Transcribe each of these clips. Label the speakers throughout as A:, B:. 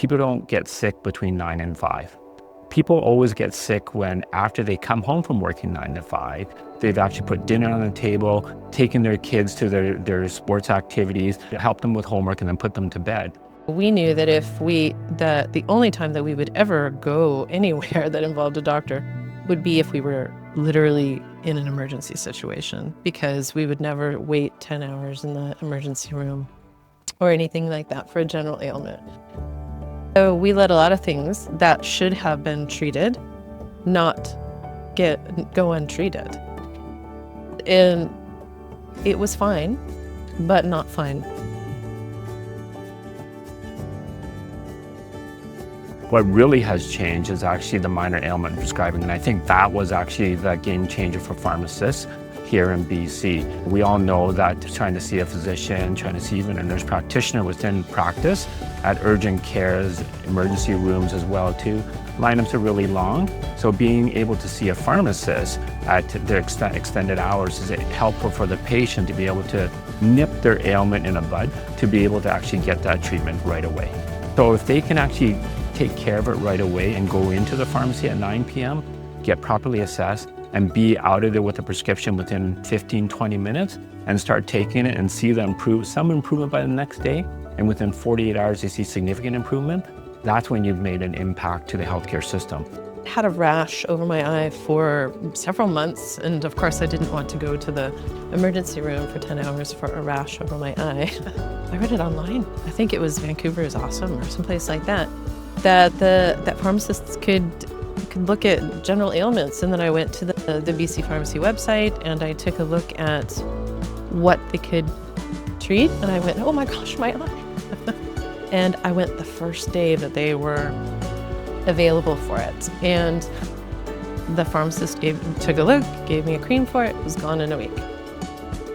A: people don't get sick between 9 and 5. People always get sick when after they come home from working 9 to 5, they've actually put dinner on the table, taken their kids to their sports activities, help them with homework, and then put them to bed.
B: We knew that if the only time that we would ever go anywhere that involved a doctor would be if we were literally in an emergency situation, because we would never wait 10 hours in the emergency room or anything like that for a general ailment. So we let a lot of things that should have been treated not go untreated. And it was fine, but not fine.
A: What really has changed is actually the minor ailment prescribing, and I think that was actually the game changer for pharmacists here in BC. We all know that trying to see a physician, trying to see even a nurse practitioner within practice at urgent cares, emergency rooms as well too, lineups are really long. So being able to see a pharmacist at their extended hours is helpful for the patient to be able to nip their ailment in the bud, to be able to actually get that treatment right away. So if they can actually take care of it right away and go into the pharmacy at 9 p.m., get properly assessed, and be out of there with a prescription within 15, 20 minutes, and start taking it and see some improvement by the next day, and within 48 hours they see significant improvement, that's when you've made an impact to the healthcare system.
B: I had a rash over my eye for several months, and of course I didn't want to go to the emergency room for 10 hours for a rash over my eye. I read it online. I think it was Vancouver is Awesome or someplace like that, that pharmacists could look at general ailments. And then I went to the BC Pharmacy website and I took a look at what they could treat, and I went, oh my gosh, my eye. And I went the first day that they were available for it. And the pharmacist took a look, gave me a cream for it, was gone in a week.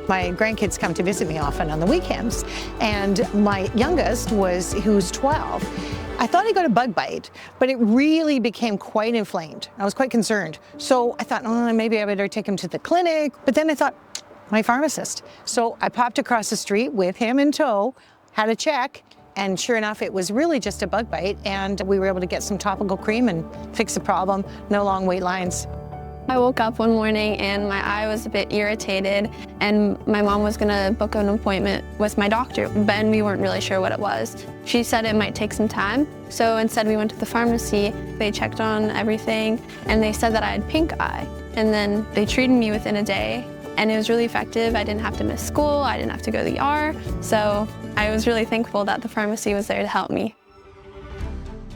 C: My grandkids come to visit me often on the weekends, and my youngest who's 12, I thought he got a bug bite, but it really became quite inflamed. I was quite concerned. So I thought, oh, maybe I better take him to the clinic. But then I thought, my pharmacist. So I popped across the street with him in tow, had a check, and sure enough, it was really just a bug bite, and we were able to get some topical cream and fix the problem. No long wait lines.
D: I woke up one morning and my eye was a bit irritated, and my mom was gonna book an appointment with my doctor, but we weren't really sure what it was. She said it might take some time, so instead we went to the pharmacy. They checked on everything and they said that I had pink eye, and then they treated me within a day, and it was really effective. I didn't have to miss school, I didn't have to go to the ER, so I was really thankful that the pharmacy was there to help me.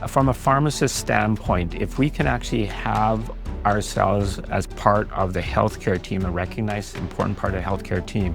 A: From a pharmacist standpoint, if we can actually have ourselves as part of the healthcare team, a recognized important part of the healthcare team,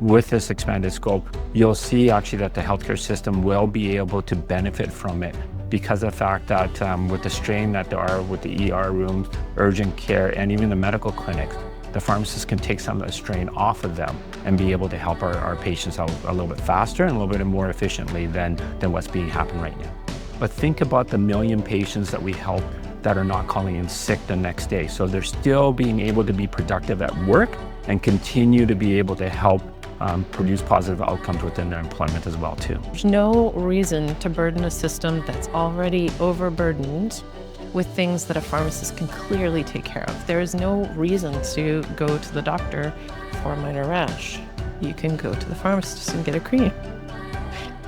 A: with this expanded scope, you'll see actually that the healthcare system will be able to benefit from it, because of the fact that with the strain that there are with the ER rooms, urgent care, and even the medical clinics, the pharmacists can take some of the strain off of them and be able to help our patients out a little bit faster and a little bit more efficiently than what's being happening right now. But think about the 1 million patients that we help that are not calling in sick the next day. So they're still being able to be productive at work and continue to be able to help produce positive outcomes within their employment as well too.
B: There's no reason to burden a system that's already overburdened with things that a pharmacist can clearly take care of. There is no reason to go to the doctor for a minor rash. You can go to the pharmacist and get a cream.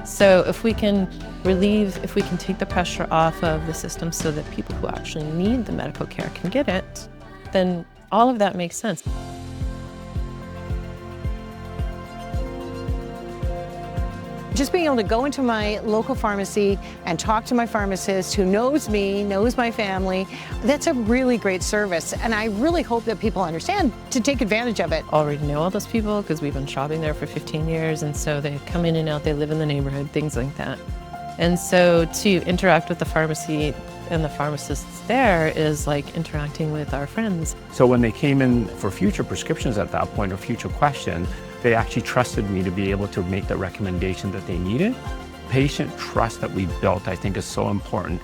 B: So if we can take the pressure off of the system so that people who actually need the medical care can get it, then all of that makes sense.
C: Just being able to go into my local pharmacy and talk to my pharmacist who knows me, knows my family, that's a really great service. And I really hope that people understand to take advantage of it.
B: Already know all those people because we've been shopping there for 15 years. And so they come in and out, they live in the neighborhood, things like that. And so to interact with the pharmacy and the pharmacists there is like interacting with our friends.
A: So when they came in for future prescriptions at that point or future questions, they actually trusted me to be able to make the recommendation that they needed. Patient trust that we built, I think, is so important.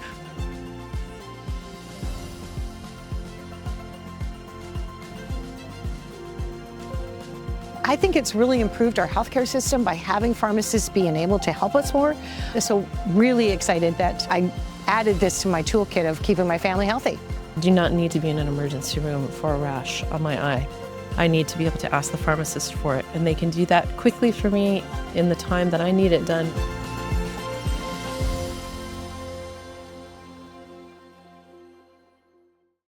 C: I think it's really improved our healthcare system by having pharmacists being able to help us more. So really excited that I added this to my toolkit of keeping my family healthy.
B: I do not need to be in an emergency room for a rash on my eye. I need to be able to ask the pharmacist for it, and they can do that quickly for me in the time that I need it done.